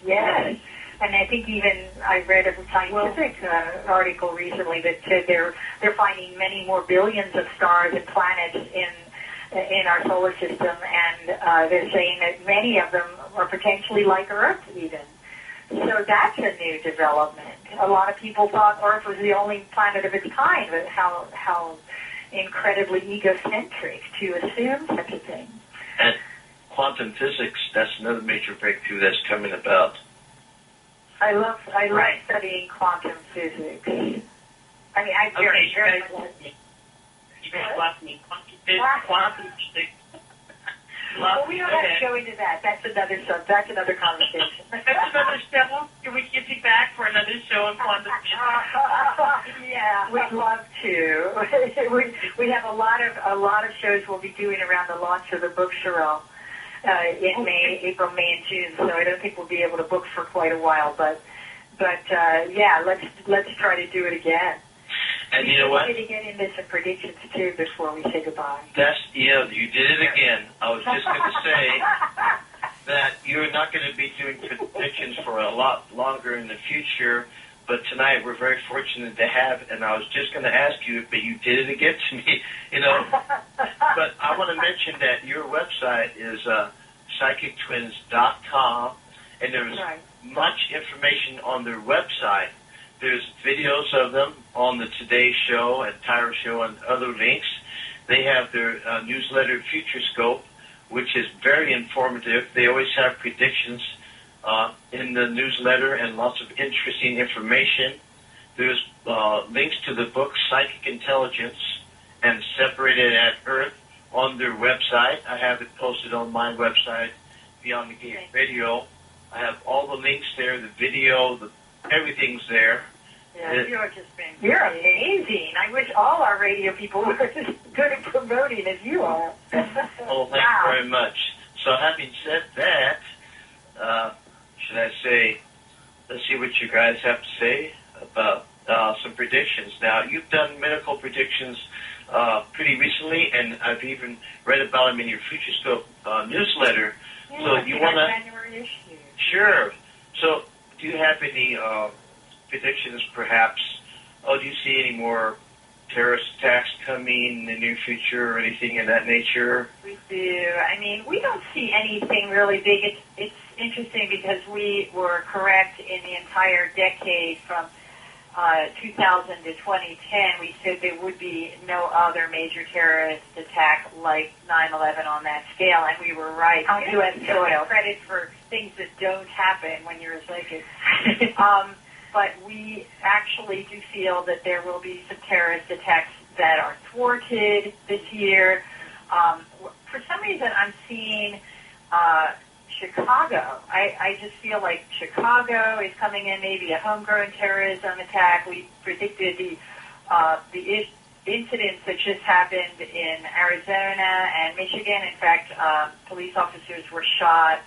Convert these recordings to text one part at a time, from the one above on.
Yes. And I think even I read a scientific article recently that said they're finding many more billions of stars and planets in our solar system, and they're saying that many of them are potentially like Earth even. So that's a new development. A lot of people thought Earth was the only planet of its kind, but how incredibly egocentric to assume such a thing. And quantum physics, that's another major breakthrough that's coming about. I love studying quantum physics. I mean, I very much. You guys lost me. Quantum physics. Well, we don't have to go into that. That's another conversation. That's another show? Can we get you back for another show on quantum physics? Yeah, we'd love to. we have a lot of shows we'll be doing around the launch of the book, Sherelle, in April, May, and June. So I don't think we'll be able to book for quite a while. But yeah, let's try to do it again. And you know what? We need to get into some predictions, too, before we say goodbye. You did it again. I was just going to say that you're not going to be doing predictions for a lot longer in the future, but tonight we're very fortunate to have, and I was just going to ask you, but you did it again to me, But I want to mention that your website is psychictwins.com, and there's much information on their website. There's videos of them on the Today Show and Tyra Show and other links. They have their newsletter, Futurescope, which is very informative. They always have predictions in the newsletter and lots of interesting information. There's links to the book, Psychic Intelligence and Separated at Earth, on their website. I have it posted on my website, Beyond the Gate Radio. I have all the links there, the video, everything's there. Yeah, you're amazing. I wish all our radio people were as good at promoting as you are. Oh, thank you very much. So having said that, should I say, let's see what you guys have to say about some predictions. Now, you've done medical predictions pretty recently, and I've even read about them in your Futurescope newsletter. Yeah, so you want to... January issue. Sure. So do you have any predictions, perhaps? Do you see any more terrorist attacks coming in the near future or anything of that nature? We do. I mean, we don't see anything really big. It's interesting because we were correct in the entire decade from 2000 to 2010. We said there would be no other major terrorist attack like 9/11 on that scale, and we were right. On U.S. soil. Credit for things that don't happen when you're a psychic. But we actually do feel that there will be some terrorist attacks that are thwarted this year. For some reason, I'm seeing Chicago. I just feel like Chicago is coming in, maybe a homegrown terrorism attack. We predicted the incidents that just happened in Arizona and Michigan. In fact, police officers were shot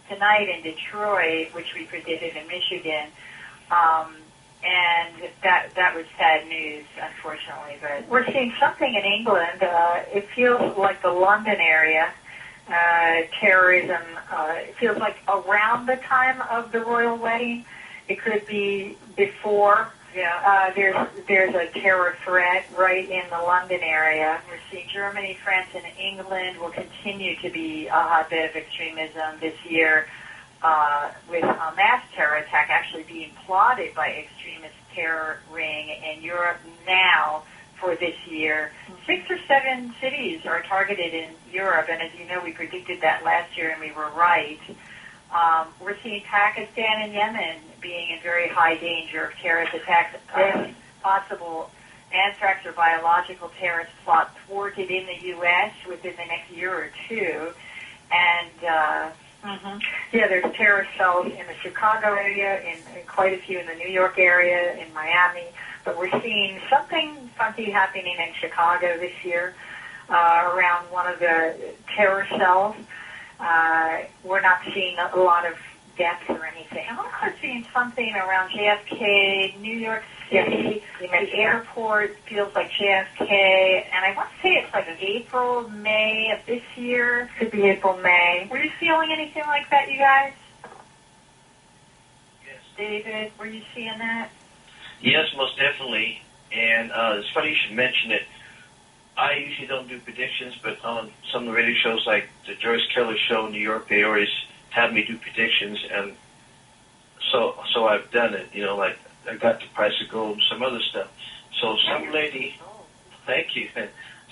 tonight in Detroit, which we predicted in Michigan. And that was sad news, unfortunately. But we're seeing something in England. It feels like the London area. Terrorism, it feels like around the time of the royal wedding. It could be before. There's a terror threat right in the London area. We're seeing Germany, France, and England will continue to be a hotbed of extremism this year, with a mass terror attack actually being plotted by extremist terror ring in Europe now for this year. 6 or 7 cities are targeted in Europe, and as you know, we predicted that last year, and we were right. We're seeing Pakistan and Yemen being in very high danger of terrorist attacks, if possible anthrax or biological terrorist plot thwarted in the U.S. within the next year or two. And there's terrorist cells in the Chicago area, in quite a few in the New York area, in Miami. But we're seeing something funky happening in Chicago this year around one of the terror cells. We're not seeing a lot of deaths or anything. I'm also seeing something around JFK, New York City. The airport feels like JFK. And I want to say it's like April, May of this year. Could be April, May. Were you feeling anything like that, you guys? David? Were you seeing that? Yes, most definitely. And it's funny you should mention it. I usually don't do predictions, but on some of the radio shows like the Joyce Keller show in New York, they always have me do predictions, and so I've done it. You know, like I got the price of gold and some other stuff. So some lady, thank you,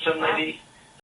some lady